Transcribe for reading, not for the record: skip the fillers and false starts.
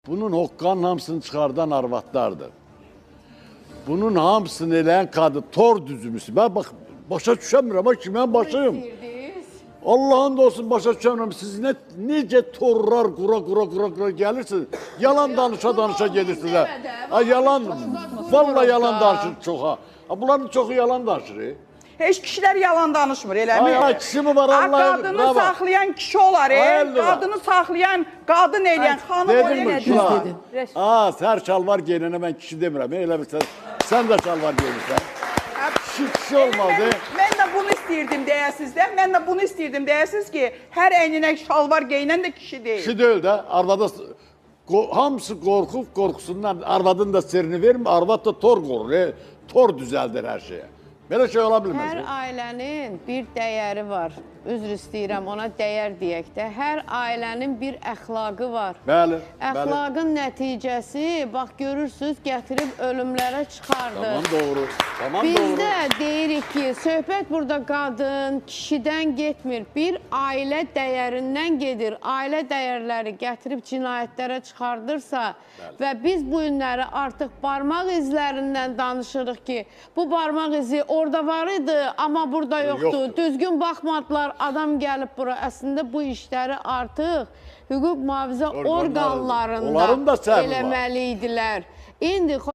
bunun hoqqanın hamısını çıxardan arvadlardır. Bunun hamısını eləyən qadın, tor düzümüsü. Ben bak, başa düşəmirəm, ama ki, mən başayım. Allah'ın da olsun başa düşəmirəm. Siz necə torlar qura gelirsiniz. Yalan danışa gelirsiniz. Yalan, vallahi yalan danışır çoxa. Bunların çoxu yalan danışır. Heç kişilər yalan danışmır, eləmi? Ay, kişi mi var Allah? Qadını saxlayan kişi olar, qadını saxlayan, qadın eləyən, xanım Dedin mi? eləyən. Her şalvar giyinene ben kişi demirəm. Elə bilsən, sən də şalvar giyinirsən. Kişi olmalı. Mən də bunu istəyirdim deyəsiniz də. Mən də bunu istəyirdim deyəsiniz ki, hər əyninə şalvar geyinən də kişi deyil. Kişi deyil də, arvada hamısı qorxusundan arvadın da sirrini vermir, arvad da tor qorur, tor düzəldir hər şeyə. Belə şey ola bilməz. Hər ailənin bir dəyəri var. Üzr istəyirəm, ona dəyər deyək də. Hər ailənin bir əxlaqı var. Bəli, Əxlaqın nəticəsi, bax görürsünüz, gətirib ölümlərə çıxardı. Tamam, doğru. Tamam, Biz doğru. də deyirik ki, söhbət burada qadın, kişidən getmir. Bir ailə dəyərindən gedir. Ailə dəyərləri gətirib cinayətlərə çıxardırsa və biz bu günləri artıq barmaq izlərindən danışırıq ki, bu barmaq izi orada var idi, amma burada yoxdur. Düzgün baxmadılar, adam gəlib bura. Əslində bu işləri artıq hüquq mühafizə orqanlarında eləməli idilər. İndi